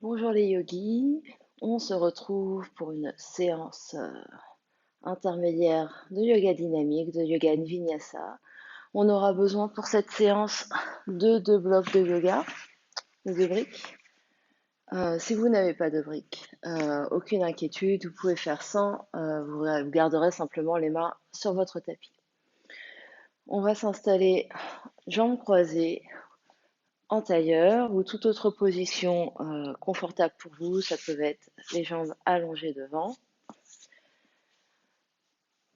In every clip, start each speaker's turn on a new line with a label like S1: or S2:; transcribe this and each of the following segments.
S1: Bonjour les yogis, on se retrouve pour une séance intermédiaire de yoga dynamique, de yoga vinyasa. On aura besoin pour cette séance de deux blocs de yoga, de deux briques. Si vous n'avez pas de briques, aucune inquiétude, vous pouvez faire sans, vous garderez simplement les mains sur votre tapis. On va s'installer jambes croisées en tailleur ou toute autre position confortable pour vous. Ça peut être les jambes allongées devant.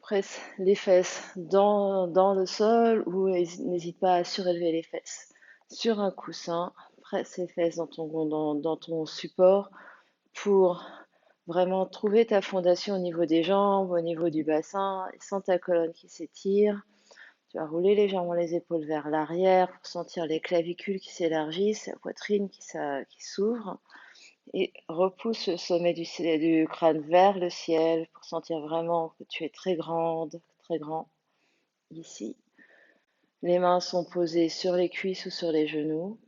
S1: Presse les fesses dans le sol ou n'hésite pas à surélever les fesses sur un coussin. Presse les fesses dans ton support pour vraiment trouver ta fondation au niveau des jambes, au niveau du bassin, et sans ta colonne qui s'étire. Tu vas rouler légèrement les épaules vers l'arrière pour sentir les clavicules qui s'élargissent, la poitrine qui s'ouvre. Et repousse le sommet du crâne vers le ciel pour sentir vraiment que tu es très grande, très grand ici. Les mains sont posées sur les cuisses ou sur les genoux.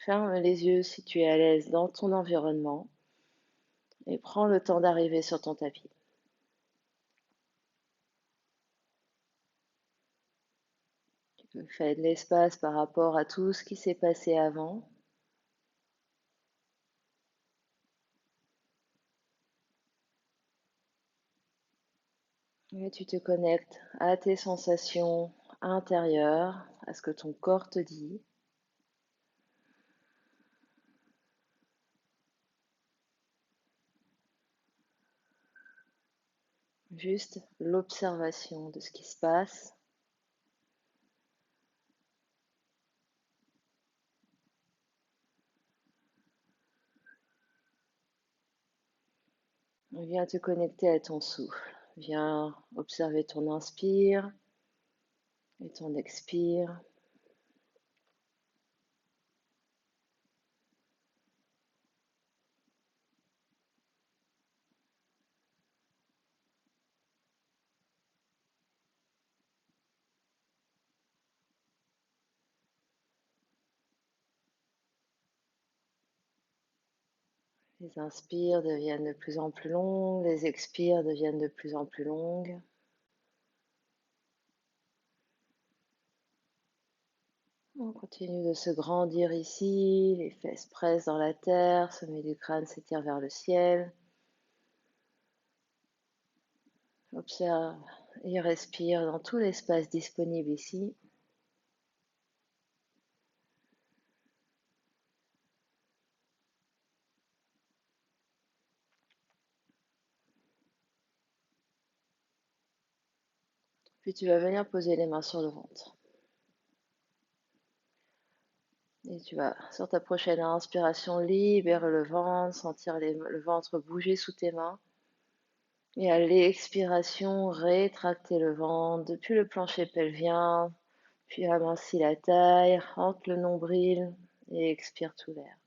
S1: Ferme les yeux si tu es à l'aise dans ton environnement et prends le temps d'arriver sur ton tapis. Tu peux faire de l'espace par rapport à tout ce qui s'est passé avant. Et tu te connectes à tes sensations intérieures, à ce que ton corps te dit. Juste l'observation de ce qui se passe. Viens te connecter à ton souffle. Viens observer ton inspire et ton expire. Les inspires deviennent de plus en plus longues, les expires deviennent de plus en plus longues. On continue de se grandir ici, les fesses pressent dans la terre, sommet du crâne s'étire vers le ciel. Observe et respire dans tout l'espace disponible ici. Puis tu vas venir poser les mains sur le ventre. Et tu vas, sur ta prochaine inspiration, libérer le ventre, sentir le ventre bouger sous tes mains. Et à l'expiration, rétracter le ventre depuis le plancher pelvien, puis amincis la taille, rentre le nombril et expire tout l'air.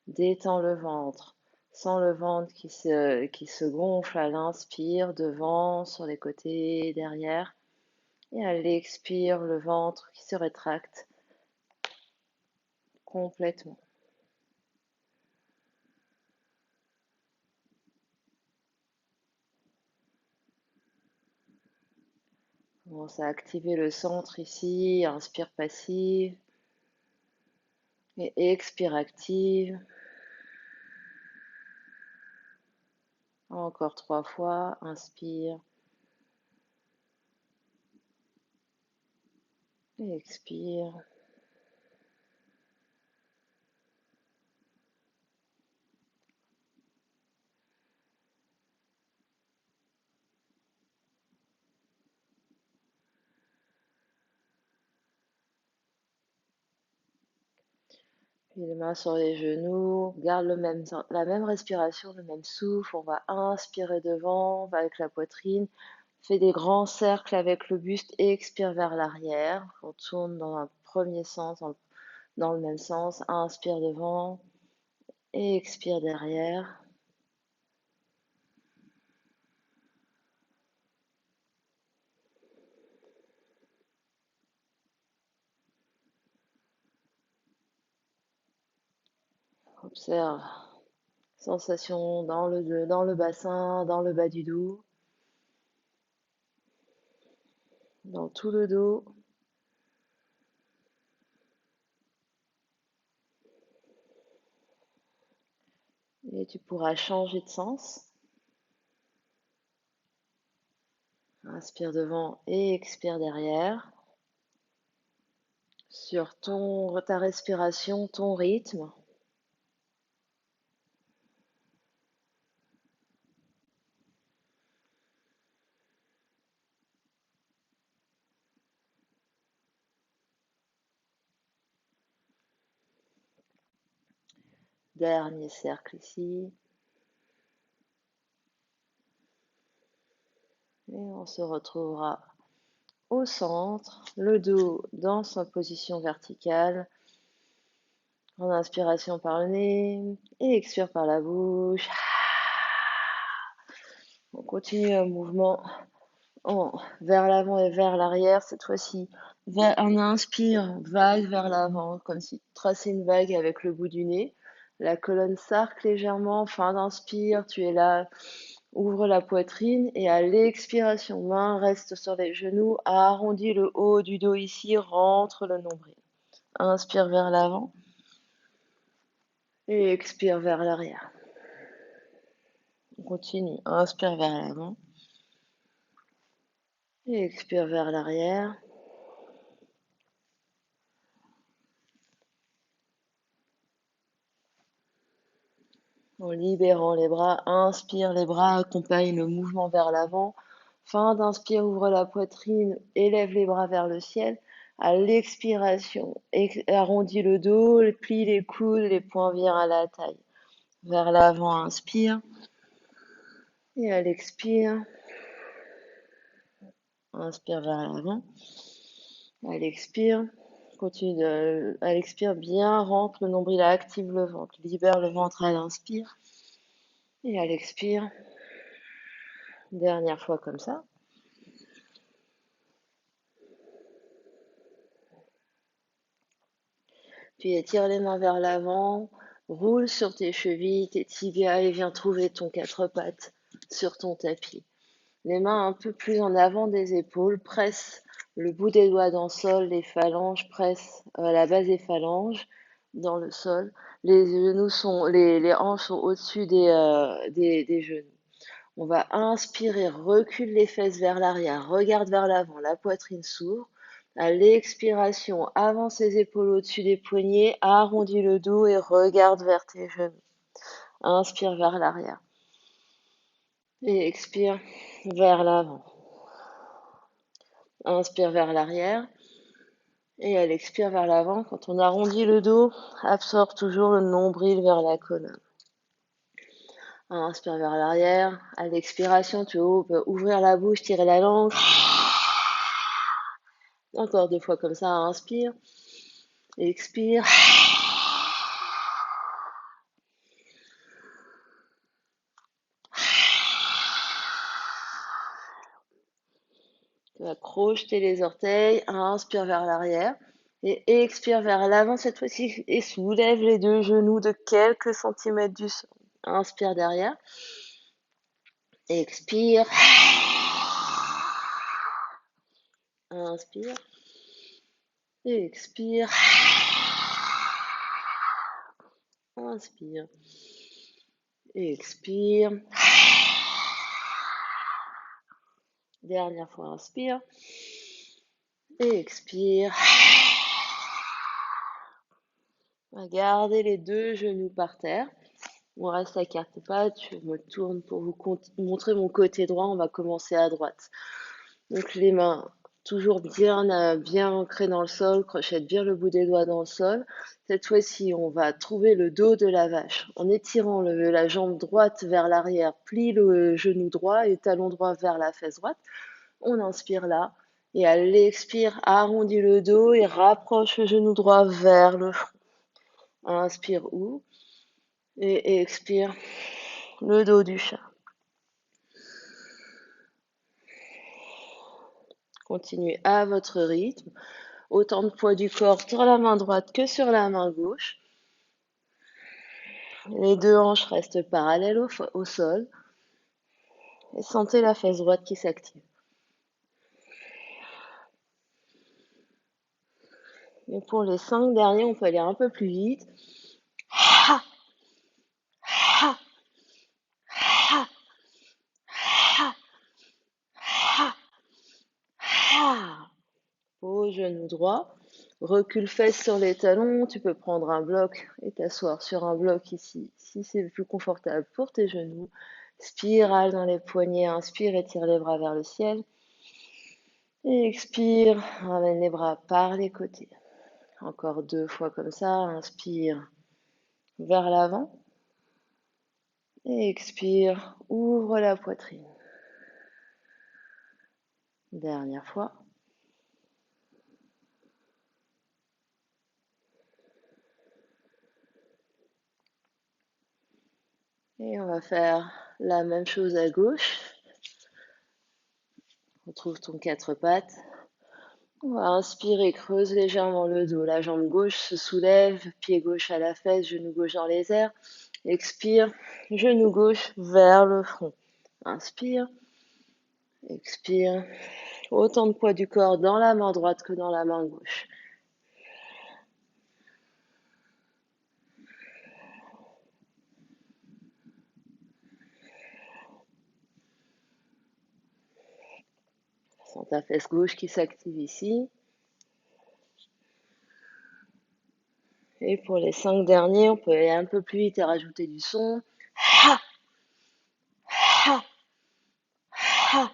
S1: Détends le ventre, sens le ventre qui se gonfle à l'inspire, devant, sur les côtés, derrière. Et à l'expire, le ventre qui se rétracte complètement. Commence à activer le centre ici, inspire passive et expire active. Encore 3 fois, inspire et expire. Puis les mains sur les genoux, garde la même respiration, le même souffle. On va inspirer devant, on va avec la poitrine. Fais des grands cercles avec le buste et expire vers l'arrière. On tourne dans un premier sens, dans le même sens. Inspire devant et expire derrière. Observe Sensation dans le bassin, dans le bas du dos, dans tout le dos. Et tu pourras changer de sens. Inspire devant et expire derrière. Sur ta respiration, ton rythme. Dernier cercle ici. Et on se retrouvera au centre, le dos dans sa position verticale. En inspiration par le nez et expire par la bouche. On continue un mouvement vers l'avant et vers l'arrière. Cette fois-ci, on inspire, vague vers l'avant, comme si tu traçais une vague avec le bout du nez. La colonne s'arque légèrement. Fin d'inspire, tu es là. Ouvre la poitrine et à l'expiration, main reste sur les genoux. Arrondis le haut du dos ici. Rentre le nombril. Inspire vers l'avant. Et expire vers l'arrière. On continue. Inspire vers l'avant. Et expire vers l'arrière. En libérant les bras, inspire, les bras accompagnent le mouvement vers l'avant. Fin d'inspire, ouvre la poitrine, élève les bras vers le ciel. À l'expiration, arrondis le dos, plie les coudes, les poings viennent à la taille. Vers l'avant, inspire. Et à l'expire, inspire vers l'avant. À l'expire, continue à l'expire, bien rentre le nombril, active le ventre, libère le ventre à l'inspire. Et à l'expire, dernière fois comme ça. Puis étire les mains vers l'avant, roule sur tes chevilles, tes tibias et viens trouver ton quatre pattes sur ton tapis. Les mains un peu plus en avant des épaules, presse le bout des doigts dans le sol, les phalanges, presse la base des phalanges dans le sol. Les hanches sont au-dessus des genoux. On va inspirer, recule les fesses vers l'arrière, regarde vers l'avant, la poitrine s'ouvre. À l'expiration, avance les épaules au-dessus des poignets, arrondis le dos et regarde vers tes genoux. Inspire vers l'arrière. Et expire vers l'avant. Inspire vers l'arrière. Et elle expire vers l'avant. Quand on arrondit le dos, absorbe toujours le nombril vers la colonne. Inspire vers l'arrière. À l'expiration, tu peux ouvrir la bouche, tirer la langue. Encore 2 fois comme ça, inspire. Expire. Tu vas crocheter les orteils. Inspire vers l'arrière. Et expire vers l'avant cette fois-ci. Et soulève les 2 genoux de quelques centimètres du sol. Inspire derrière. Expire. Inspire. Et expire. Inspire. Et expire. Dernière fois, inspire. Et expire. Gardez les 2 genoux par terre. On reste à quatre pattes. Je me tourne pour vous montrer mon côté droit. On va commencer à droite. Donc les mains toujours bien ancrées dans le sol. Crochette bien le bout des doigts dans le sol. Cette fois-ci, on va trouver le dos de la vache. En étirant la jambe droite vers l'arrière, plie le genou droit et talon droit vers la fesse droite. On inspire là. Et à l'expire, arrondis le dos et rapproche le genou droit vers le front. Inspire, ouvre. Et expire le dos du chat. Continuez à votre rythme. Autant de poids du corps sur la main droite que sur la main gauche. Les deux hanches restent parallèles au sol. Et sentez la fesse droite qui s'active. Et pour les 5 derniers, on peut aller un peu plus vite. Ha, ha, ha, ha, ha, ha. Au genou droit. Recule fesses sur les talons. Tu peux prendre un bloc et t'asseoir sur un bloc ici, si c'est plus confortable pour tes genoux. Spirale dans les poignets. Inspire, étire les bras vers le ciel. Et expire, ramène les bras par les côtés. Encore 2 fois comme ça. Inspire vers l'avant. Et expire, ouvre la poitrine. Dernière fois. Et on va faire la même chose à gauche. Retrouve ton 4 pattes. On va inspirer, creuse légèrement le dos. La jambe gauche se soulève, pied gauche à la fesse, genou gauche dans les airs. Expire, genou gauche vers le front. Inspire, expire. Autant de poids du corps dans la main droite que dans la main gauche. Sens ta fesse gauche qui s'active ici. Et pour les 5 derniers, on peut aller un peu plus vite et rajouter du son. Ha, ha, ha,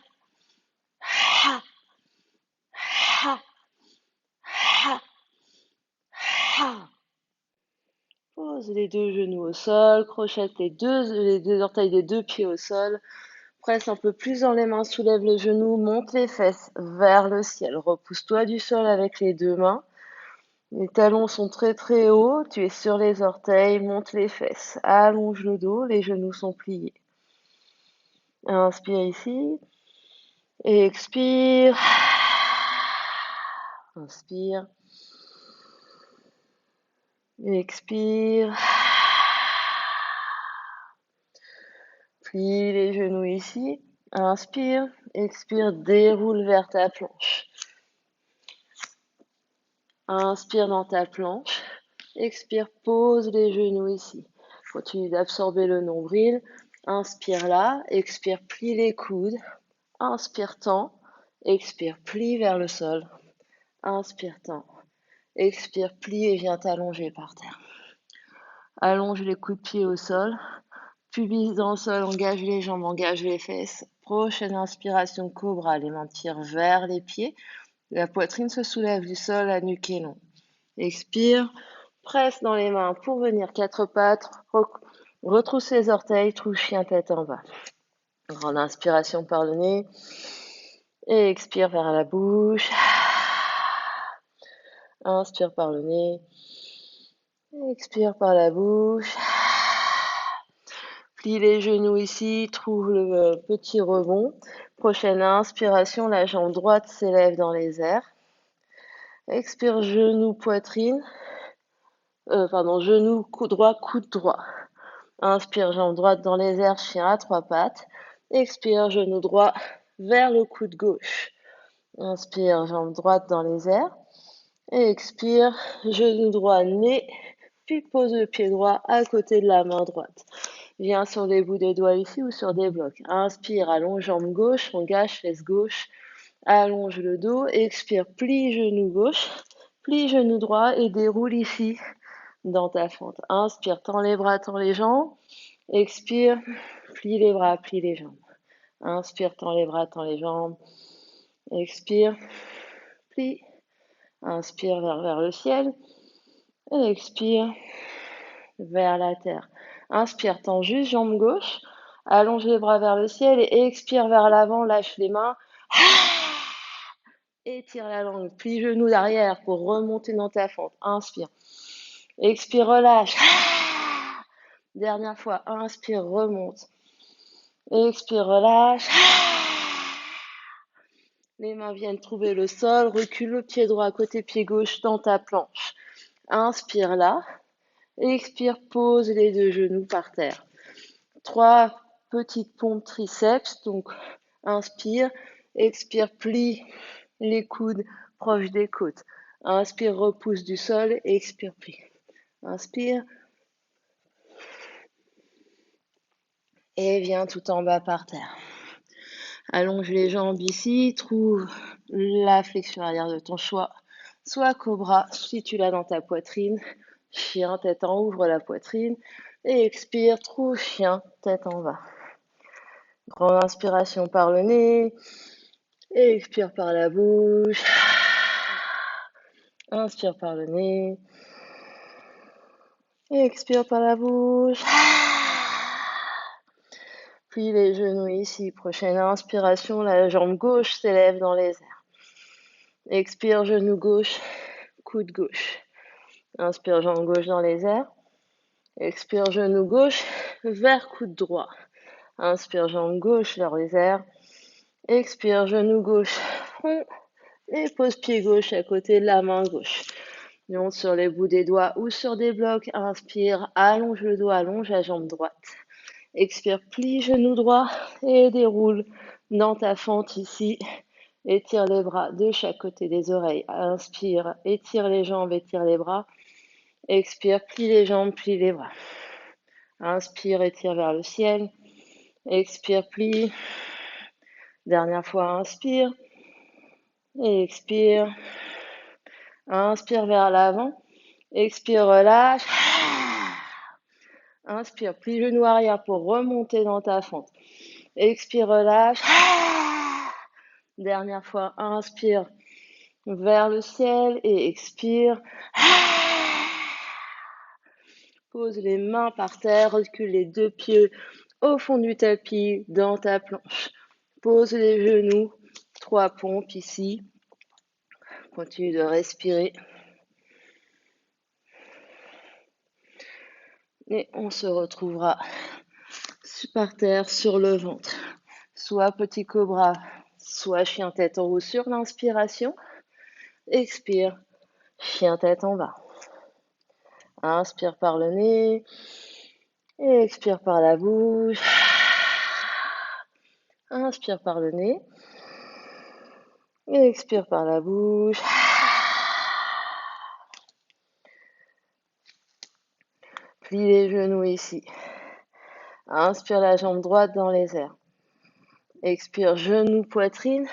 S1: ha, ha, ha, ha. Pose les deux genoux au sol, crochette les deux orteils des deux pieds au sol. Presse un peu plus dans les mains, soulève les genoux, monte les fesses vers le ciel. Repousse-toi du sol avec les deux mains. Les talons sont très très hauts, tu es sur les orteils, monte les fesses, allonge le dos, les genoux sont pliés. Inspire ici, et expire. Inspire, expire. Plie les genoux ici. Inspire, expire, déroule vers ta planche. Inspire dans ta planche. Expire, pose les genoux ici. Continue d'absorber le nombril. Inspire là, expire, plie les coudes. Inspire, tends. Expire, plie vers le sol. Inspire, tends. Expire, plie et viens t'allonger par terre. Allonge les coups de pied au sol. Pubis dans le sol, engage les jambes, engage les fesses. Prochaine inspiration, cobra, les mains tirent vers les pieds. La poitrine se soulève du sol, la nuque est longue. Expire, presse dans les mains pour venir 4 pattes. Retrousse les orteils, trou chien tête en bas. Grande inspiration par le nez. Et expire vers la bouche. Inspire par le nez. Expire par la bouche. Plie les genoux ici, trouve le petit rebond. Prochaine inspiration, la jambe droite s'élève dans les airs. Expire, genou, poitrine. Genou, droit, coude droit. Inspire, jambe droite dans les airs, chien à 3 pattes. Expire, genou droit vers le coude gauche. Inspire, jambe droite dans les airs. Et expire, genou droit, nez. Puis pose le pied droit à côté de la main droite. Viens sur les bouts des doigts ici ou sur des blocs. Inspire, allonge jambe gauche, engage fesse gauche. Allonge le dos. Expire, plie genou gauche. Plie genou droit et déroule ici dans ta fente. Inspire, tends les bras, tends les jambes. Expire, plie les bras, plie les jambes. Inspire, tends les bras, tends les jambes. Expire, plie. Inspire vers le ciel. Et expire vers la terre. Inspire, tends juste jambe gauche. Allonge les bras vers le ciel et expire vers l'avant, lâche les mains. Étire la langue, plie genoux d'arrière pour remonter dans ta fente. Inspire. Expire, relâche. Dernière fois, inspire, remonte. Expire, relâche. Les mains viennent trouver le sol. Recule le pied droit côté pied gauche dans ta planche. Inspire là. Expire, pose les deux genoux par terre. 3 petites pompes triceps. Donc, inspire, expire, plie les coudes proches des côtes. Inspire, repousse du sol, expire, plie. Inspire. Et viens tout en bas par terre. Allonge les jambes ici, trouve la flexion arrière de ton choix. Soit cobra, si tu l'as dans ta poitrine. Chien, tête en haut, ouvre la poitrine. Et expire, trouve chien, tête en bas. Grande inspiration par le nez. Et expire par la bouche. Inspire par le nez. Et expire par la bouche. Plie les genoux ici. Prochaine inspiration, la jambe gauche s'élève dans les airs. Expire, genou gauche, coude gauche. Inspire, jambe gauche dans les airs. Expire, genou gauche vers coude droit. Inspire, jambe gauche vers les airs. Expire, genou gauche, front. Et pose pied gauche à côté de la main gauche. Monte sur les bouts des doigts ou sur des blocs. Inspire, allonge le dos, allonge la jambe droite. Expire, plie genou droit et déroule dans ta fente ici. Étire les bras de chaque côté des oreilles. Inspire, étire les jambes, étire les bras. Expire, plie les jambes, plie les bras. Inspire, étire vers le ciel. Expire, plie. Dernière fois, inspire. Et expire. Inspire vers l'avant. Expire, relâche. Inspire, plie genou arrière pour remonter dans ta fente. Expire, relâche. Dernière fois, inspire vers le ciel et expire. Pose les mains par terre, recule les deux pieds au fond du tapis dans ta planche. Pose les genoux, 3 pompes ici. Continue de respirer. Et on se retrouvera par terre sur le ventre. Soit petit cobra, soit chien tête en haut sur l'inspiration. Expire, chien tête en bas. Inspire par le nez. Et expire par la bouche. Inspire par le nez. Et expire par la bouche. Plie les genoux ici. Inspire la jambe droite dans les airs. Expire, genou, poitrine.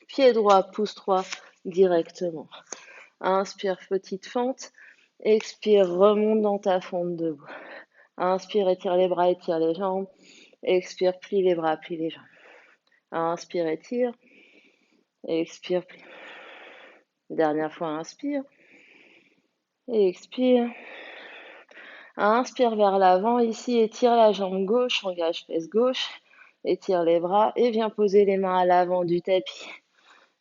S1: Pied droit, pouce droit directement. Inspire, petite fente. Expire, remonte dans ta fente debout. Inspire, étire les bras, étire les jambes. Expire, plie les bras, plie les jambes. Inspire, étire. Expire, plie. Dernière fois, inspire. Et expire. Inspire vers l'avant. Ici, étire la jambe gauche, engage fesse gauche. Étire les bras et viens poser les mains à l'avant du tapis.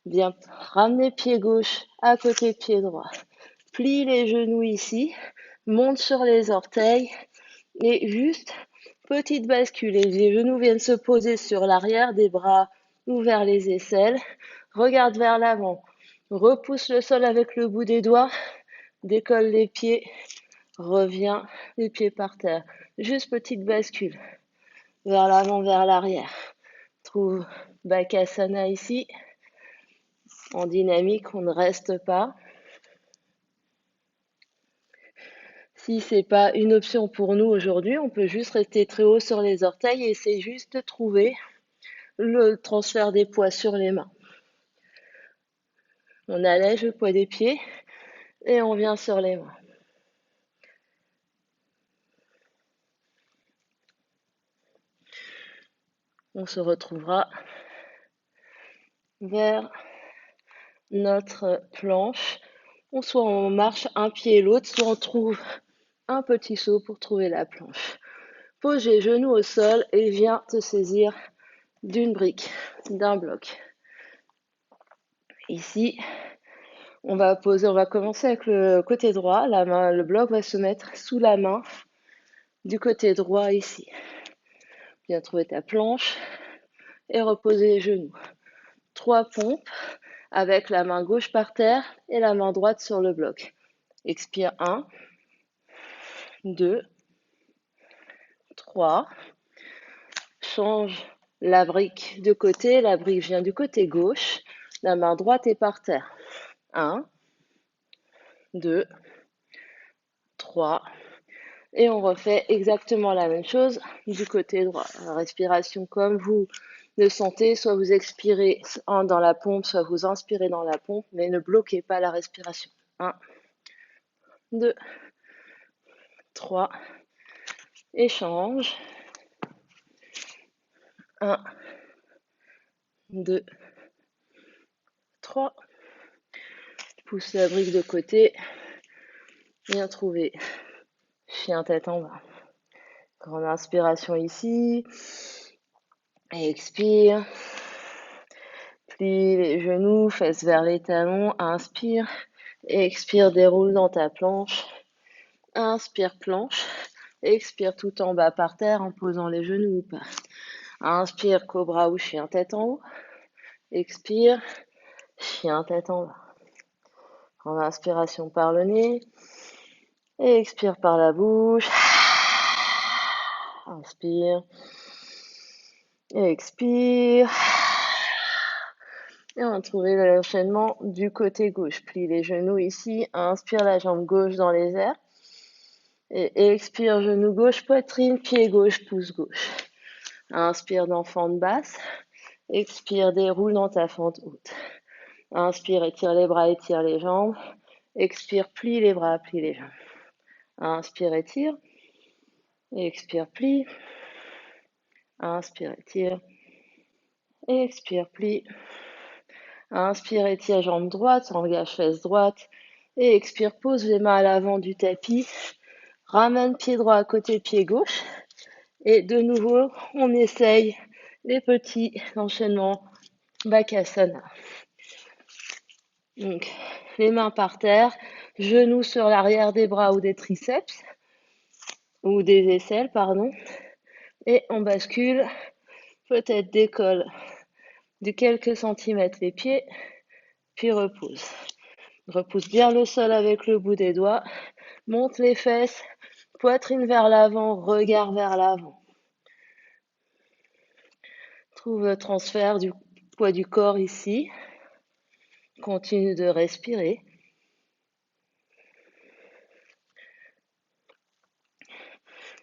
S1: Viens ramener pied gauche à côté de pied droit. Plie les genoux ici. Monte sur les orteils. Et juste, petite bascule. Les genoux viennent se poser sur l'arrière des bras ou vers les aisselles. Regarde vers l'avant. Repousse le sol avec le bout des doigts. Décolle les pieds. Reviens les pieds par terre. Juste petite bascule. Vers l'avant, vers l'arrière. Trouve Bakasana ici. En dynamique, on ne reste pas. Si c'est pas une option pour nous aujourd'hui, on peut juste rester très haut sur les orteils et c'est juste de trouver le transfert des poids sur les mains. On allège le poids des pieds et on vient sur les mains. On se retrouvera vers notre planche. Soit on marche un pied et l'autre, soit on trouve un petit saut pour trouver la planche. Pose les genoux au sol et viens te saisir d'une brique, d'un bloc. Ici, on va commencer avec le côté droit. La main, le bloc va se mettre sous la main du côté droit ici. Viens trouver ta planche et reposer les genoux. 3 pompes avec la main gauche par terre et la main droite sur le bloc. Expire 1, 2, 3. Change la brique de côté. La brique vient du côté gauche. La main droite est par terre. 1, 2, 3. Et on refait exactement la même chose du côté droit. La respiration comme vous le sentez, soit vous expirez dans la pompe, soit vous inspirez dans la pompe, mais ne bloquez pas la respiration. 1, 2, 3. Échange. 1, 2, 3. Pousse la brique de côté. Bien trouvé. Chien tête en bas. Grande inspiration ici. Expire. Plie les genoux, fesses vers les talons. Inspire. Expire, déroule dans ta planche. Inspire, planche. Expire tout en bas par terre en posant les genoux ou pas. Inspire, cobra ou chien tête en haut. Expire, chien tête en bas. Grande inspiration par le nez. Et expire par la bouche. Inspire. Expire. Et on va trouver l'enchaînement du côté gauche. Plie les genoux ici. Inspire la jambe gauche dans les airs. Et expire, genou gauche, poitrine, pied gauche, pouce gauche. Inspire dans fente basse. Expire, déroule dans ta fente haute. Inspire, étire les bras, étire les jambes. Expire, plie les bras, plie les jambes. Inspire, étire. Expire, plie. Inspire, étire. Expire, plie. Inspire, étire, jambe droite, engage fesse droite. Et expire, pose les mains à l'avant du tapis. Ramène pied droit à côté pied gauche. Et de nouveau, on essaye les petits enchaînements Bakasana. Donc, les mains par terre, genoux sur l'arrière des bras ou des triceps, ou des aisselles, pardon. Et on bascule, peut-être décolle de quelques centimètres les pieds, puis repousse. Repousse bien le sol avec le bout des doigts. Monte les fesses, poitrine vers l'avant, regard vers l'avant. Trouve le transfert du poids du corps ici. Continue de respirer.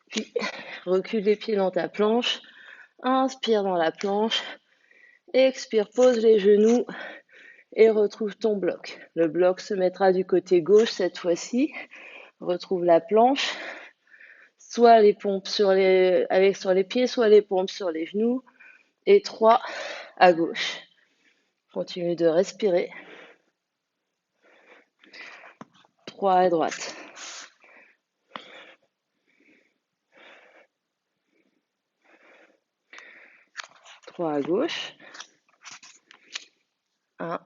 S1: Puis, recule les pieds dans ta planche. Inspire dans la planche. Expire, pose les genoux et retrouve ton bloc. Le bloc se mettra du côté gauche cette fois-ci. Retrouve la planche. Soit les pompes sur les pieds, soit les pompes sur les genoux. Et 3 à gauche. Continue de respirer. 3 à droite. 3 à gauche. 1,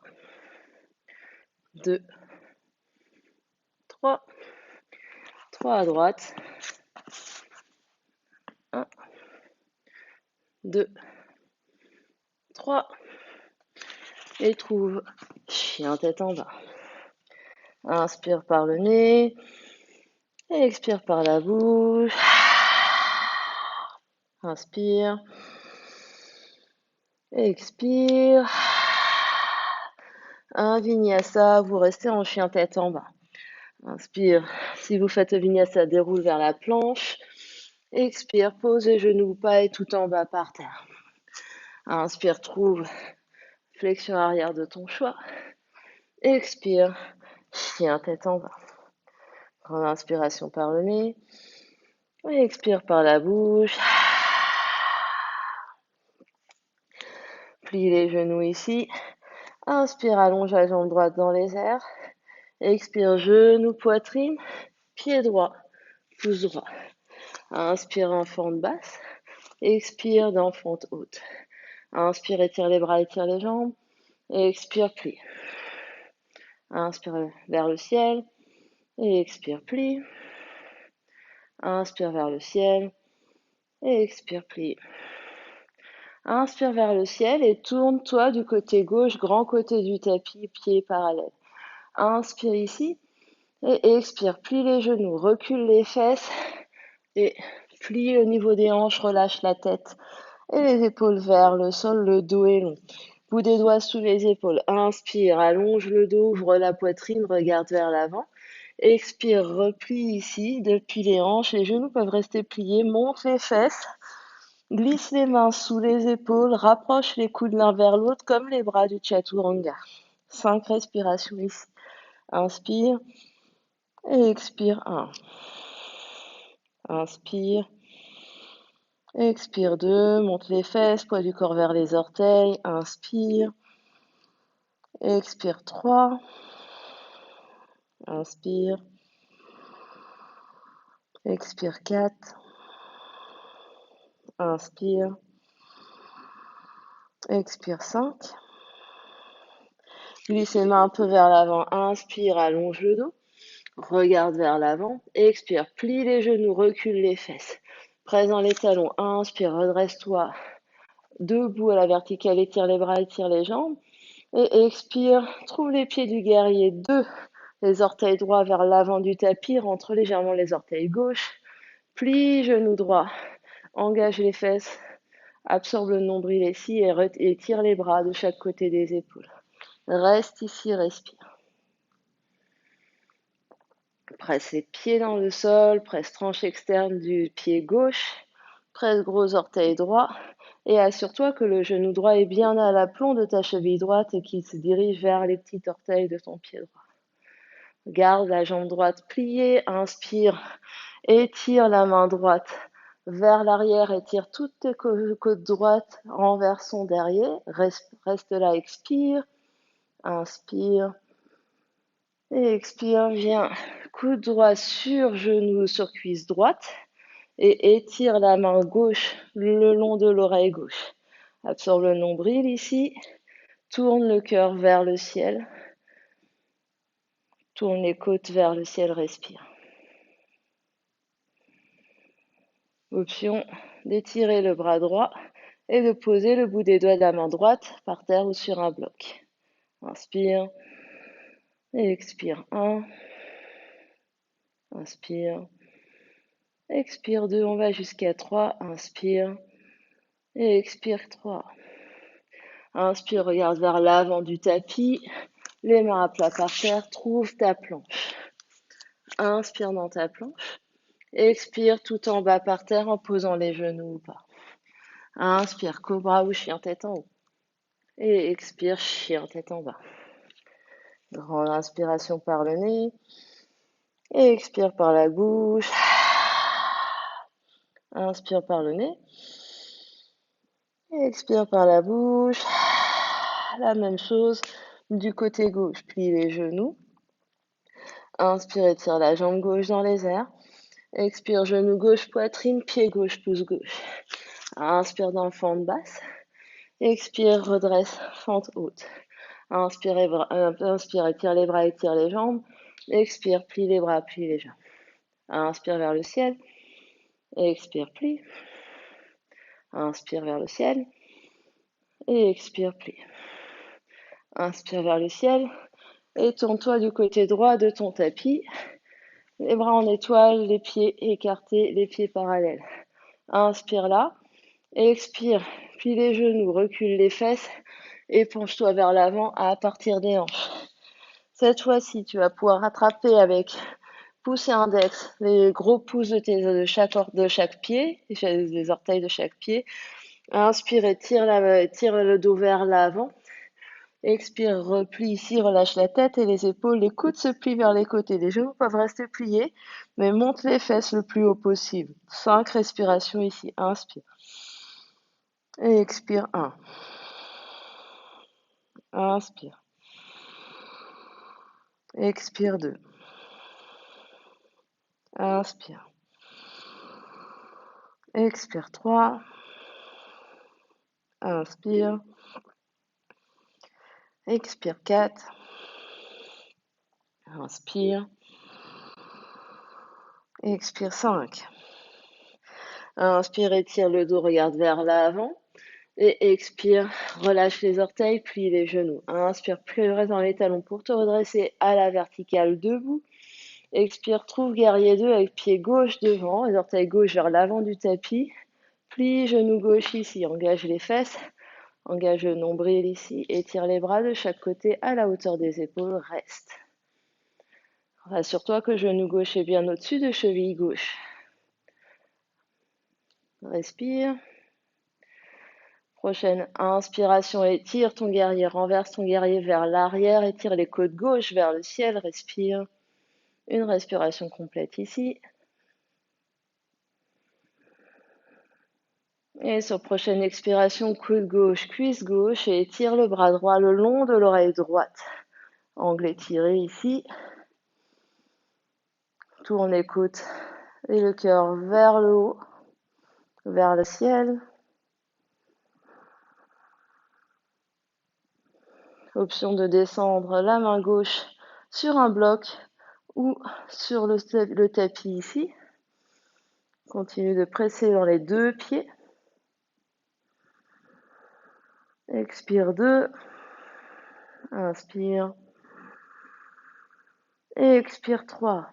S1: 2, 3. 3 à droite. 1, 2, 3. Et trouve chien tête en bas. Inspire par le nez. Et expire par la bouche. Inspire. Expire. Un vinyasa, vous restez en chien tête en bas. Inspire. Si vous faites le vinyasa, déroule vers la planche. Expire, pose les genoux pas et tout en bas par terre. Inspire, trouve flexion arrière de ton choix. Expire, chien tête en bas. Grande inspiration par le nez. Et expire par la bouche. Plie les genoux ici. Inspire, allonge la jambe droite dans les airs. Expire, genou, poitrine, pied droit, pouce droit. Inspire en fente basse. Expire dans fente haute. Inspire, étire les bras, étire les jambes. Expire, plie. Inspire vers le ciel. Et expire, plie. Inspire vers le ciel. Et expire, plie. Inspire vers le ciel et tourne-toi du côté gauche, grand côté du tapis, pieds parallèles. Inspire ici. Et expire, plie les genoux, recule les fesses et plie au niveau des hanches, relâche la tête et les épaules vers le sol, le dos est long. Bout des doigts sous les épaules. Inspire, allonge le dos, ouvre la poitrine, regarde vers l'avant. Expire, replie ici, depuis les hanches, les genoux peuvent rester pliés, monte les fesses, glisse les mains sous les épaules, rapproche les coudes l'un vers l'autre comme les bras du Chaturanga. 5 respirations ici. Inspire et expire 1. Inspire, expire 2, monte les fesses, poids du corps vers les orteils. Inspire, expire 3. Inspire, expire 4. Inspire, expire 5. Glisse les mains un peu vers l'avant. Inspire, allonge le dos. Regarde vers l'avant. Expire, plie les genoux, recule les fesses. Presse dans les talons. Inspire, redresse-toi. Debout à la verticale, étire les bras, étire les jambes. Et expire, trouve les pieds du guerrier 2. Les orteils droits vers l'avant du tapis. Rentre légèrement les orteils gauche. Plie, genou droit. Engage les fesses. Absorbe le nombril ici et étire les bras de chaque côté des épaules. Reste ici, respire. Presse les pieds dans le sol, presse tranche externe du pied gauche, presse gros orteil droit et assure-toi que le genou droit est bien à l'aplomb de ta cheville droite et qu'il se dirige vers les petits orteils de ton pied droit. Garde la jambe droite pliée, inspire, étire la main droite vers l'arrière, étire toutes tes côtes droites envers son derrière, reste là, expire, inspire. Et expire, viens, coude droit sur genou, sur cuisse droite. Et étire la main gauche le long de l'oreille gauche. Absorbe le nombril ici. Tourne le cœur vers le ciel. Tourne les côtes vers le ciel, respire. Option d'étirer le bras droit et de poser le bout des doigts de la main droite par terre ou sur un bloc. Inspire. Et expire 1. Inspire. Expire 2, on va jusqu'à 3. Inspire. Et expire 3. Inspire, regarde vers l'avant du tapis. Les mains à plat par terre. Trouve ta planche. Inspire dans ta planche. Expire tout en bas par terre en posant les genoux ou pas. Inspire, cobra ou chien tête en haut. Et expire, chien tête en bas. Grande inspiration par le nez. Et expire par la bouche. Inspire par le nez. Expire par la bouche. La même chose du côté gauche. Plie les genoux. Inspire, étire la jambe gauche dans les airs. Expire, genou gauche, poitrine, pied gauche, pouce gauche. Inspire dans fente basse. Expire, redresse, fente haute. Inspire, étire les bras, étire les jambes. Expire, plie les bras, plie les jambes. Inspire vers le ciel. Expire, plie. Inspire vers le ciel. Et expire, plie. Inspire vers le ciel. Et tourne-toi du côté droit de ton tapis. Les bras en étoile, les pieds écartés, les pieds parallèles. Inspire là. Expire, plie les genoux, recule les fesses et penche-toi vers l'avant à partir des hanches. Cette fois-ci, tu vas pouvoir rattraper avec pouce et index les gros pouces de chaque pied, les orteils de chaque pied. Inspire et tire le dos vers l'avant. Expire, replie ici, relâche la tête et les épaules. Les coudes se plient vers les côtés. Les genoux peuvent rester pliés, mais monte les fesses le plus haut possible. 5 respirations ici. Inspire. Et expire 1. Inspire. Expire 2. Inspire. Expire 3. Inspire. Expire 4. Inspire. Expire 5. Inspire, étire le dos, regarde vers l'avant. Et expire, relâche les orteils, plie les genoux. Inspire, plie le reste dans les talons pour te redresser à la verticale debout. Expire, trouve guerrier 2 avec pied gauche devant, les orteils gauche vers l'avant du tapis. Plie genou gauche ici, engage les fesses, engage le nombril ici, étire les bras de chaque côté à la hauteur des épaules, reste. Rassure-toi que genou gauche est bien au-dessus de cheville gauche. Respire. Prochaine inspiration, étire ton guerrier, renverse ton guerrier vers l'arrière, étire les côtes gauche vers le ciel, respire. Une respiration complète ici. Et sur prochaine expiration, coude gauche, cuisse gauche et étire le bras droit le long de l'oreille droite. Angle étiré ici. Tourne les côtes et le cœur vers le haut, vers le ciel. Option de descendre la main gauche sur un bloc ou sur le tapis ici. Continue de presser dans les deux pieds. Expire 2. Inspire. Et expire 3.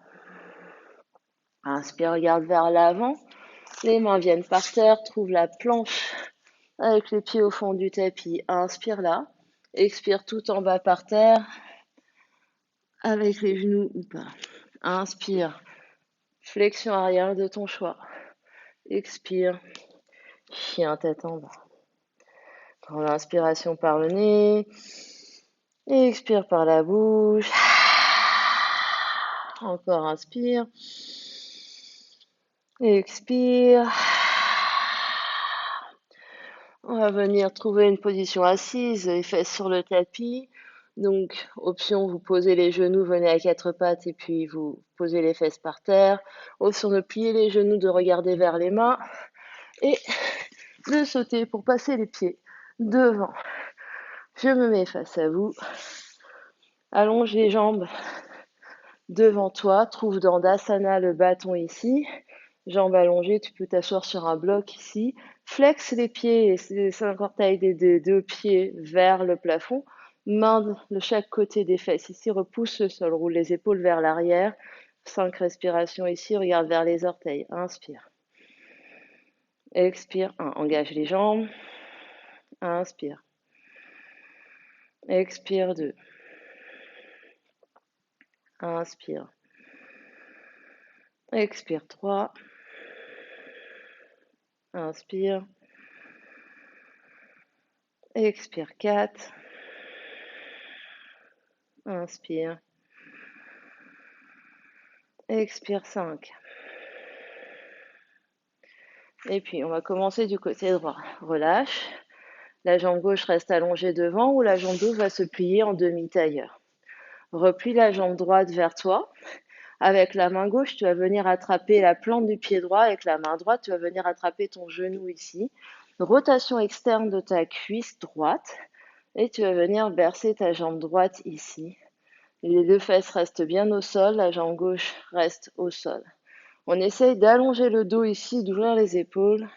S1: Inspire, regarde vers l'avant. Les mains viennent par terre. Trouve la planche avec les pieds au fond du tapis. Inspire là. Expire tout en bas par terre. Avec les genoux ou pas. Inspire. Flexion arrière de ton choix. Expire. Chien tête en bas. Prends l'inspiration par le nez. Et expire par la bouche. Encore inspire. Expire. On va venir trouver une position assise, les fesses sur le tapis. Donc, option, vous posez les genoux, venez à quatre pattes et puis vous posez les fesses par terre. Option de plier les genoux, de regarder vers les mains et de sauter pour passer les pieds devant. Je me mets face à vous. Allonge les jambes devant toi. Trouve dans Dasana le bâton ici. Jambes allongées, tu peux t'asseoir sur un bloc ici. Flexe les pieds et les 5 orteils des deux pieds vers le plafond. Main de chaque côté des fesses ici. Repousse le sol. Roule les épaules vers l'arrière. 5 respirations ici. Regarde vers les orteils. Inspire. Expire. 1. Engage les jambes. Inspire. Expire 2. Inspire. Expire 3. Inspire. Expire 4. Inspire. Expire 5. Et puis, on va commencer du côté droit. Relâche. La jambe gauche reste allongée devant ou la jambe gauche va se plier en demi-tailleur. Replie la jambe droite vers toi. Avec la main gauche, tu vas venir attraper la plante du pied droit. Avec la main droite, tu vas venir attraper ton genou ici. Rotation externe de ta cuisse droite. Et tu vas venir bercer ta jambe droite ici. Les deux fesses restent bien au sol. La jambe gauche reste au sol. On essaye d'allonger le dos ici, d'ouvrir les épaules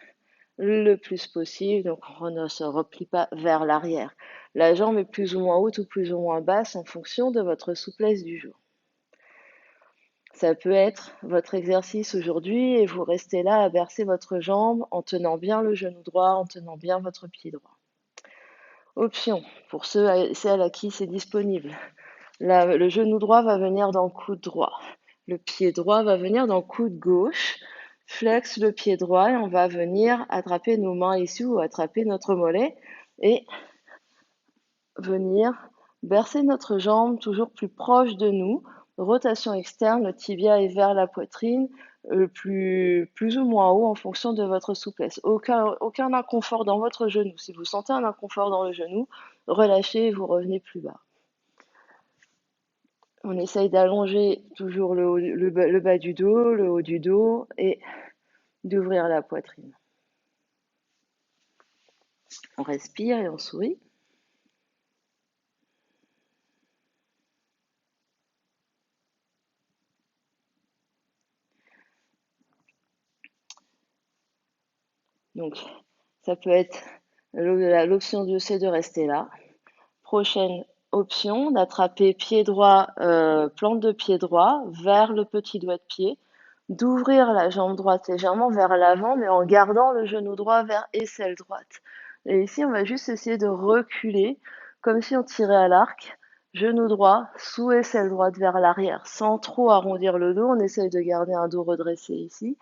S1: le plus possible. Donc, on ne se replie pas vers l'arrière. La jambe est plus ou moins haute ou plus ou moins basse en fonction de votre souplesse du jour. Ça peut être votre exercice aujourd'hui et vous restez là à bercer votre jambe en tenant bien le genou droit, en tenant bien votre pied droit. Option, pour ceux et celles à qui c'est disponible. Le genou droit va venir dans le coude droit. Le pied droit va venir dans le coude gauche. Flex le pied droit et on va venir attraper nos mains ici ou attraper notre mollet et venir bercer notre jambe toujours plus proche de nous. Rotation externe, le tibia est vers la poitrine, plus ou moins haut en fonction de votre souplesse. Aucun inconfort dans votre genou. Si vous sentez un inconfort dans le genou, relâchez et vous revenez plus bas. On essaye d'allonger toujours le bas du dos, le haut du dos et d'ouvrir la poitrine. On respire et on sourit. Donc, ça peut être l'option 2, c'est de rester là. Prochaine option d'attraper pied droit, plante de pied droit vers le petit doigt de pied, d'ouvrir la jambe droite légèrement vers l'avant, mais en gardant le genou droit vers aisselle droite. Et ici, on va juste essayer de reculer, comme si on tirait à l'arc, genou droit sous aisselle droite vers l'arrière, sans trop arrondir le dos. On essaye de garder un dos redressé ici.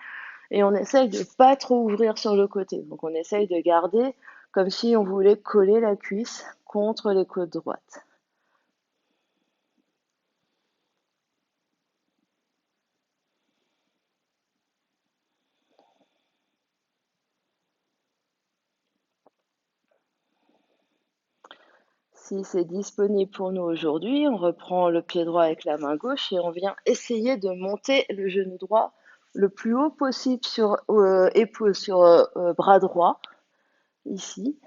S1: Et on essaye de pas trop ouvrir sur le côté. Donc on essaye de garder comme si on voulait coller la cuisse contre les côtes droites. Si c'est disponible pour nous aujourd'hui, on reprend le pied droit avec la main gauche et on vient essayer de monter le genou droit le plus haut possible sur épaule, sur bras droit, ici.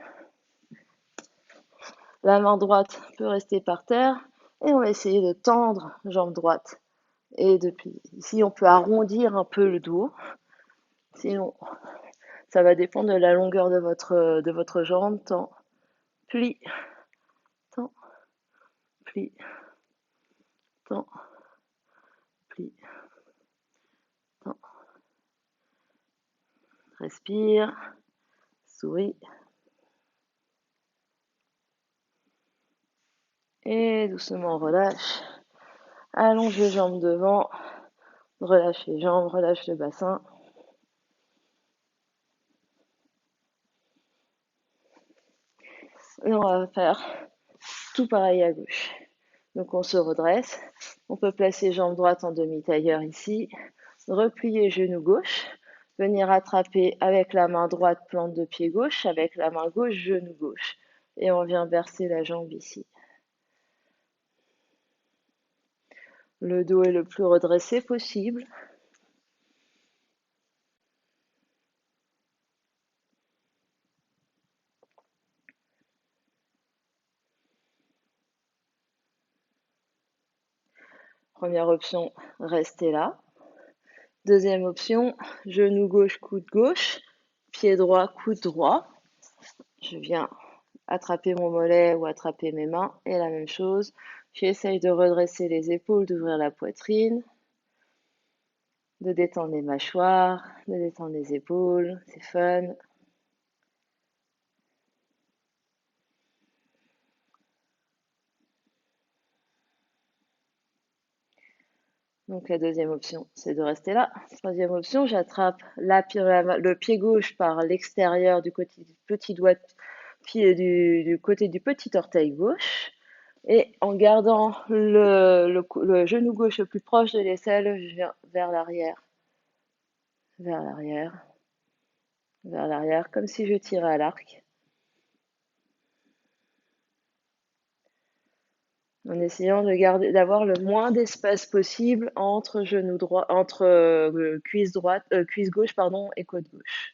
S1: La main droite peut rester par terre et on va essayer de tendre jambe droite et de plier. Ici, on peut arrondir un peu le dos. Sinon, ça va dépendre de la longueur de votre jambe. Tends, plie, tends, plie, tends, plie, tends. Respire, souris. Et doucement relâche. Allonge les jambes devant. Relâche les jambes, relâche le bassin. Et on va faire tout pareil à gauche. Donc on se redresse. On peut placer jambe droite en demi-tailleur ici. Replier genou gauche. Venir attraper avec la main droite plante de pied gauche, avec la main gauche genou gauche. Et on vient verser la jambe ici. Le dos est le plus redressé possible. Première option, restez là. Deuxième option, genou gauche, coude gauche, pied droit, coude droit. Je viens attraper mon mollet ou attraper mes mains et la même chose. J'essaye de redresser les épaules, d'ouvrir la poitrine, de détendre les mâchoires, de détendre les épaules. C'est fun. Donc la deuxième option, c'est de rester là. Troisième option, j'attrape le pied gauche par l'extérieur du côté du petit doigt de pied du côté du petit orteil gauche. Et en gardant le genou gauche le plus proche de l'aisselle, je viens vers l'arrière, vers l'arrière, vers l'arrière, comme si je tirais à l'arc. En essayant de garder, d'avoir le moins d'espace possible entre genou droit, entre cuisse droite, cuisse gauche, pardon, et côte gauche.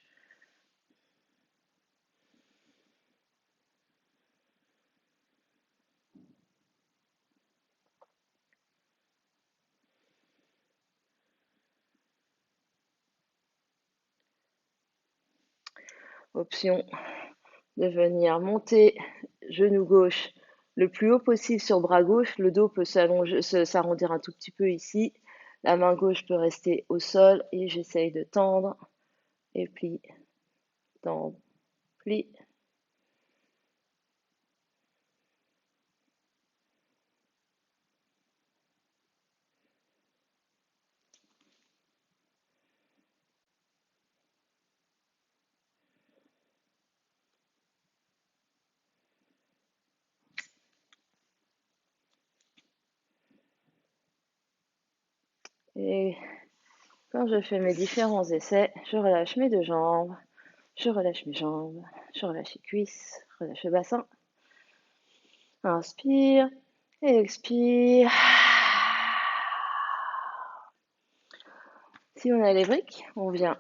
S1: Option de venir monter genou gauche le plus haut possible sur bras gauche. Le dos peut s'arrondir un tout petit peu ici. La main gauche peut rester au sol et j'essaye de tendre et plie, tendre, plie. Et quand je fais mes différents essais, je relâche mes deux jambes, je relâche mes jambes, je relâche les cuisses, relâche le bassin. Inspire et expire. Si on a les briques, on vient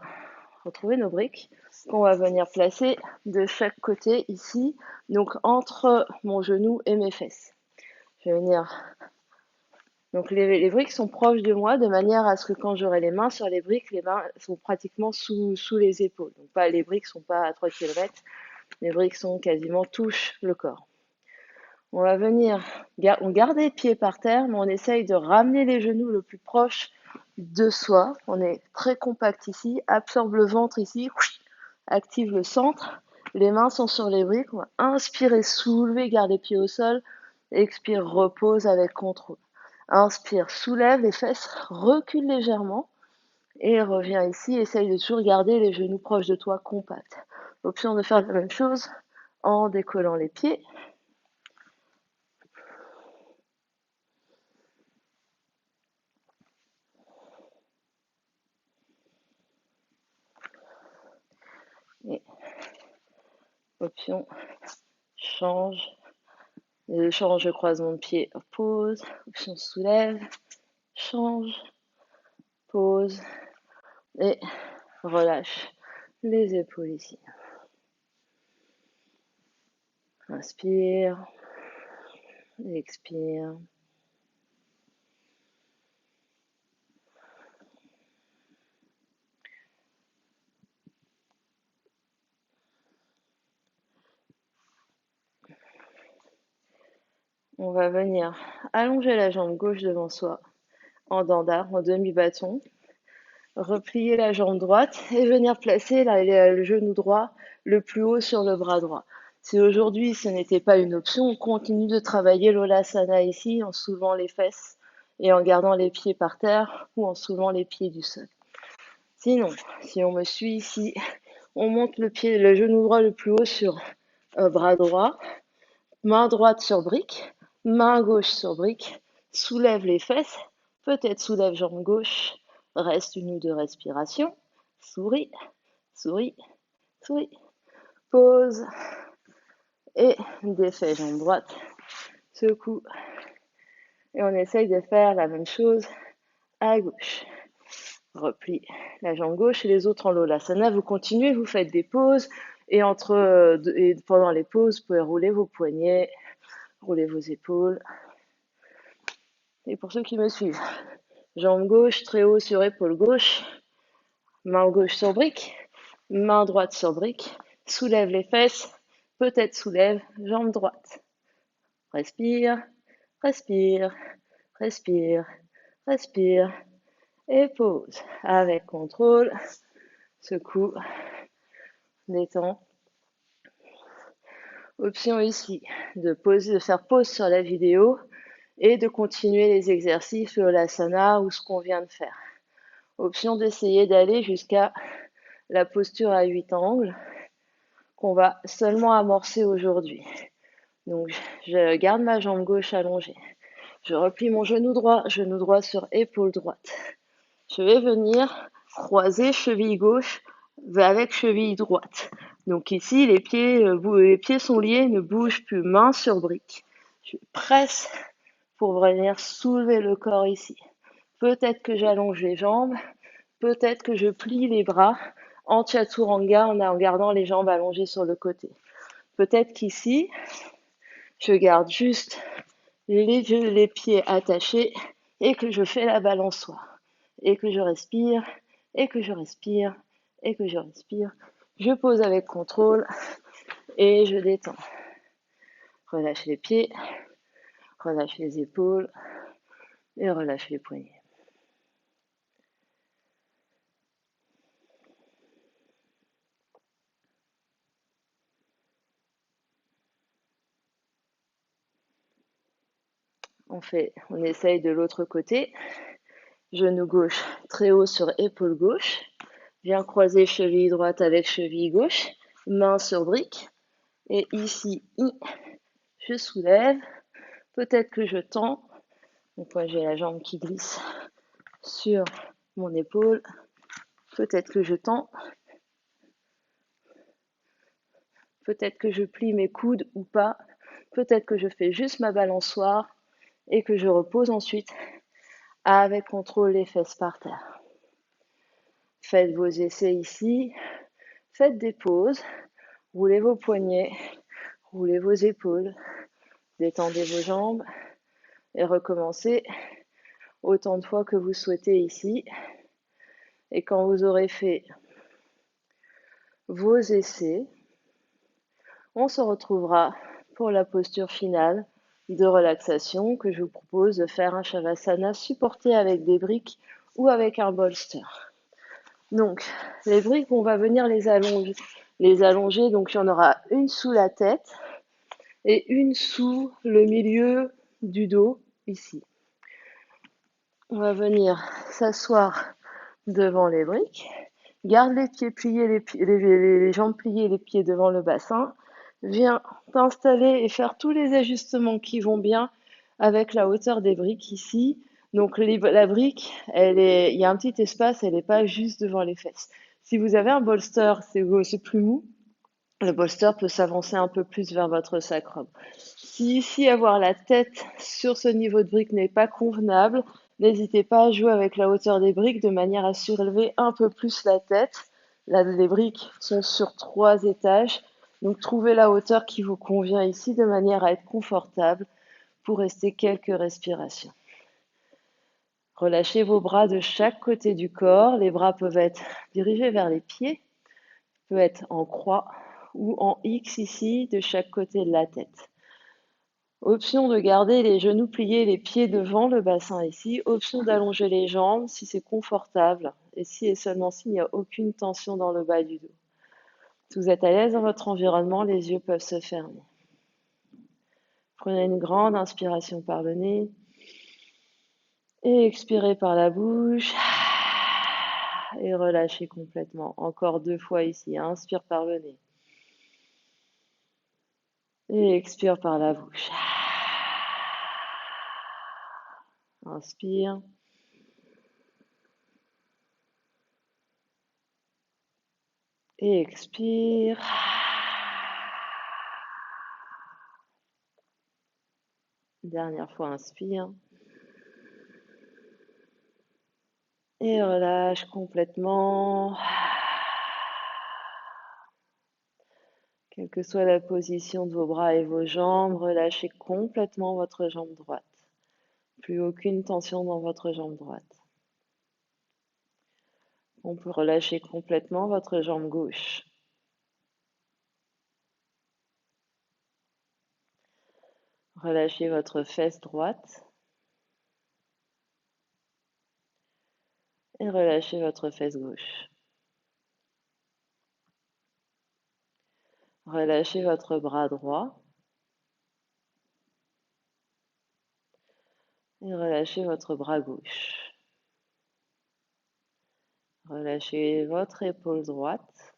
S1: retrouver nos briques qu'on va venir placer de chaque côté ici, donc entre mon genou et mes fesses. Je vais venir. Donc les briques sont proches de moi de manière à ce que quand j'aurai les mains sur les briques, les mains sont pratiquement sous les épaules. Donc pas, les briques sont pas à 3 km, les briques sont quasiment touchent le corps. On va venir, on garde les pieds par terre, mais on essaye de ramener les genoux le plus proche de soi. On est très compact ici, absorbe le ventre ici, active le centre. Les mains sont sur les briques. On va inspirer, soulever, garde les pieds au sol. Expire, repose avec contrôle. Inspire, soulève les fesses, recule légèrement et reviens ici. Essaye de toujours garder les genoux proches de toi, compacts. Option de faire la même chose en décollant les pieds. Et option change. Change le croisement de pied, pause. Option soulève, change, pause et relâche les épaules ici. Inspire, expire. On va venir allonger la jambe gauche devant soi en dindard, en demi-bâton. Replier la jambe droite et venir placer le genou droit le plus haut sur le bras droit. Si aujourd'hui ce n'était pas une option, on continue de travailler l'Olasana ici en soulevant les fesses et en gardant les pieds par terre ou en soulevant les pieds du sol. Sinon, si on me suit ici, on monte le genou droit le plus haut sur bras droit, main droite sur brique, main gauche sur brique, soulève les fesses, peut-être soulève jambe gauche, reste une ou deux respirations, souris, souris, souris, pause et défait jambe droite, secoue. Et on essaye de faire la même chose à gauche. Replie la jambe gauche et les autres en l'Olasana. Vous continuez, vous faites des pauses et pendant les pauses, vous pouvez rouler vos poignets, rouler vos épaules. Et pour ceux qui me suivent, jambe gauche très haut sur épaule gauche, main gauche sur brique, main droite sur brique, soulève les fesses, peut-être soulève jambe droite. Respire, respire, respire, respire et pause. Avec contrôle, secoue, détend. Option ici de faire pause sur la vidéo et de continuer les exercices, le Olasana ou ce qu'on vient de faire. Option d'essayer d'aller jusqu'à la posture à 8 angles qu'on va seulement amorcer aujourd'hui. Donc, je garde ma jambe gauche allongée. Je replie mon genou droit sur épaule droite. Je vais venir croiser cheville gauche avec cheville droite. Donc ici, les pieds sont liés, ne bougent plus, main sur brique. Je presse pour venir soulever le corps ici. Peut-être que j'allonge les jambes, peut-être que je plie les bras en chaturanga en gardant les jambes allongées sur le côté. Peut-être qu'ici, je garde juste les pieds attachés et que je fais la balançoire. Et que je respire, et que je respire, et que je respire. Je pose avec contrôle et je détends. Relâche les pieds, relâche les épaules et relâche les poignets. On essaye de l'autre côté. Genou gauche très haut sur épaule gauche. Viens croiser cheville droite avec cheville gauche. Main sur brique. Et ici, je soulève. Peut-être que je tends. Donc moi j'ai la jambe qui glisse sur mon épaule. Peut-être que je tends. Peut-être que je plie mes coudes ou pas. Peut-être que je fais juste ma balançoire et que je repose ensuite avec contrôle les fesses par terre. Faites vos essais ici. Faites des pauses. Roulez vos poignets. Roulez vos épaules. Détendez vos jambes. Et recommencez autant de fois que vous souhaitez ici. Et quand vous aurez fait vos essais, on se retrouvera pour la posture finale de relaxation que je vous propose de faire un Shavasana supporté avec des briques ou avec un bolster. Donc, les briques, on va venir les allonger. Les allonger, donc il y en aura une sous la tête et une sous le milieu du dos, ici. On va venir s'asseoir devant les briques. Garde les pieds pliés, les jambes pliées, les pieds devant le bassin. Viens t'installer et faire tous les ajustements qui vont bien avec la hauteur des briques ici. Donc la brique, il y a un petit espace, elle n'est pas juste devant les fesses. Si vous avez un bolster, c'est plus mou. Le bolster peut s'avancer un peu plus vers votre sacrum. Si ici avoir la tête sur ce niveau de brique n'est pas convenable, n'hésitez pas à jouer avec la hauteur des briques de manière à surélever un peu plus la tête. Là, les briques sont sur 3 étages, donc trouvez la hauteur qui vous convient ici de manière à être confortable pour rester quelques respirations. Relâchez vos bras de chaque côté du corps. Les bras peuvent être dirigés vers les pieds, peuvent être en croix ou en X ici de chaque côté de la tête. Option de garder les genoux pliés, les pieds devant le bassin ici. Option d'allonger les jambes si c'est confortable et si et seulement s'il n'y a aucune tension dans le bas du dos. Si vous êtes à l'aise dans votre environnement, les yeux peuvent se fermer. Prenez une grande inspiration par le nez et expirez par la bouche et relâchez complètement. Encore 2 fois ici. Inspire par le nez et expire par la bouche. Inspire. Et expire. Dernière fois, inspire. Et relâche complètement. Quelle que soit la position de vos bras et vos jambes, relâchez complètement votre jambe droite. Plus aucune tension dans votre jambe droite. On peut relâcher complètement votre jambe gauche. Relâchez votre fesse droite. Et relâchez votre fesse gauche. Relâchez votre bras droit. Et relâchez votre bras gauche. Relâchez votre épaule droite.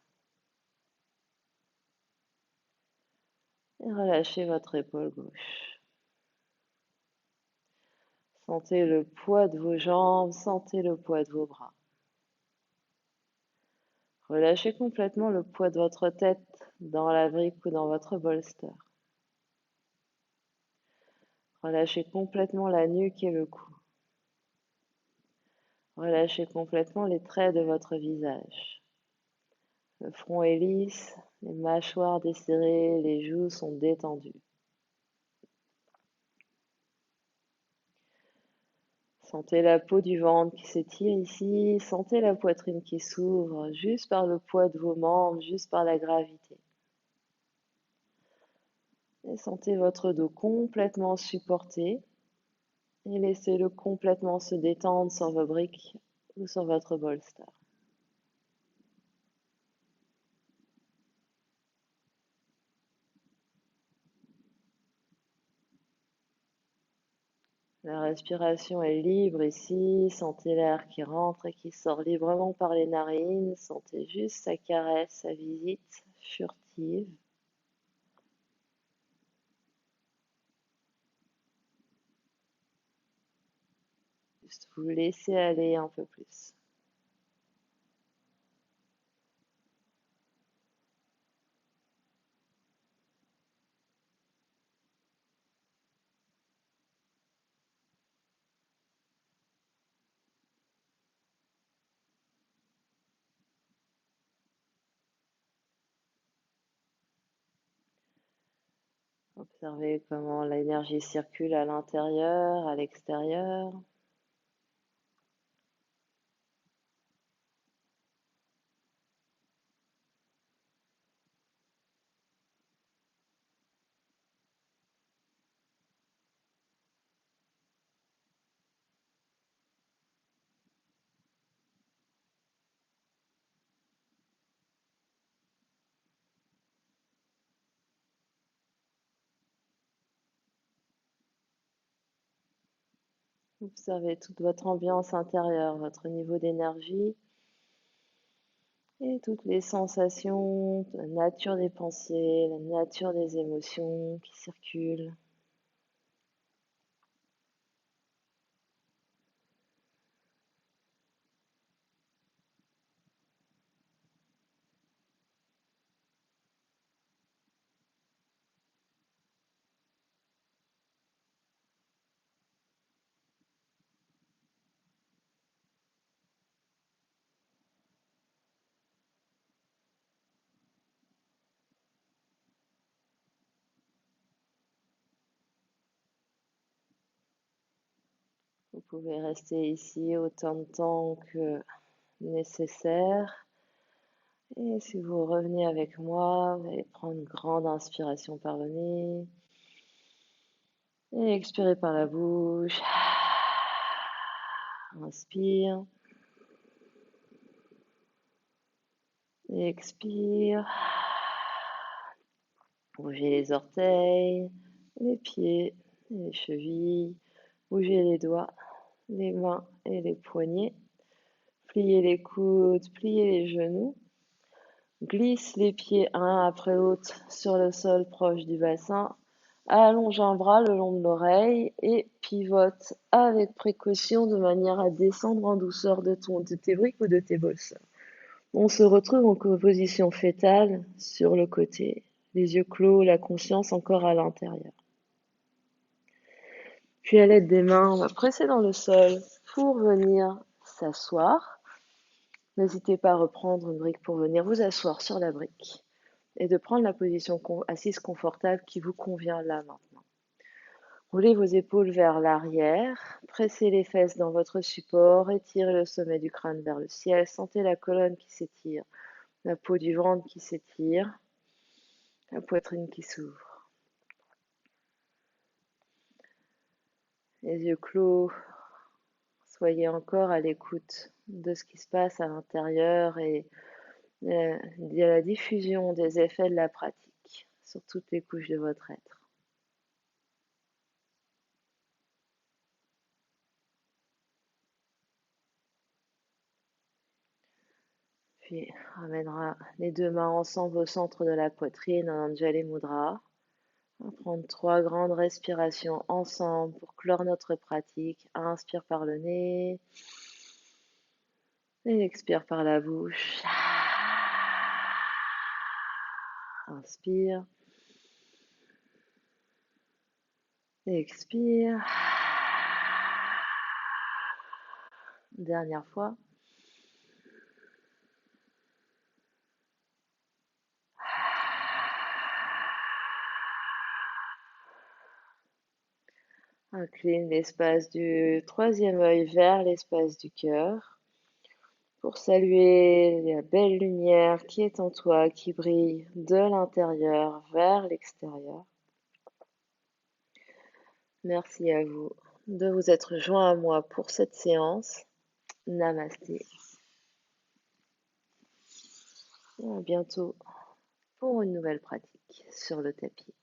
S1: Et relâchez votre épaule gauche. Sentez le poids de vos jambes, sentez le poids de vos bras. Relâchez complètement le poids de votre tête dans la brique ou dans votre bolster. Relâchez complètement la nuque et le cou. Relâchez complètement les traits de votre visage. Le front est lisse, les mâchoires desserrées, les joues sont détendues. Sentez la peau du ventre qui s'étire ici, sentez la poitrine qui s'ouvre juste par le poids de vos membres, juste par la gravité. Et sentez votre dos complètement supporté et laissez-le complètement se détendre sur vos briques ou sur votre bolster. La respiration est libre ici, sentez l'air qui rentre et qui sort librement par les narines, sentez juste sa caresse, sa visite furtive. Juste vous laissez aller un peu plus. Observez comment l'énergie circule à l'intérieur, à l'extérieur. Observez toute votre ambiance intérieure, votre niveau d'énergie et toutes les sensations, la nature des pensées, la nature des émotions qui circulent. Vous pouvez rester ici autant de temps que nécessaire. Et si vous revenez avec moi, vous allez prendre une grande inspiration par le nez et expirer par la bouche. Inspire et expire. Bougez les orteils, les pieds, les chevilles. Bougez les doigts, les mains et les poignets. Pliez les coudes, pliez les genoux. Glisse les pieds un après l'autre sur le sol proche du bassin. Allonge un bras le long de l'oreille et pivote avec précaution de manière à descendre en douceur de tes briques ou de tes bolsters. On se retrouve en position fétale sur le côté, les yeux clos, la conscience encore à l'intérieur. Puis à l'aide des mains, on va presser dans le sol pour venir s'asseoir. N'hésitez pas à reprendre une brique pour venir vous asseoir sur la brique et de prendre la position assise confortable qui vous convient là maintenant. Roulez vos épaules vers l'arrière, pressez les fesses dans votre support, étirez le sommet du crâne vers le ciel, sentez la colonne qui s'étire, la peau du ventre qui s'étire, la poitrine qui s'ouvre. Les yeux clos, soyez encore à l'écoute de ce qui se passe à l'intérieur et de la diffusion des effets de la pratique sur toutes les couches de votre être. Puis ramènera les deux mains ensemble au centre de la poitrine en Anjali Mudra. On va prendre 3 grandes respirations ensemble pour clore notre pratique. Inspire par le nez et expire par la bouche. Inspire. Expire. Dernière fois. Incline l'espace du troisième œil vers l'espace du cœur pour saluer la belle lumière qui est en toi, qui brille de l'intérieur vers l'extérieur. Merci à vous de vous être joint à moi pour cette séance. Namasté. Et à bientôt pour une nouvelle pratique sur le tapis.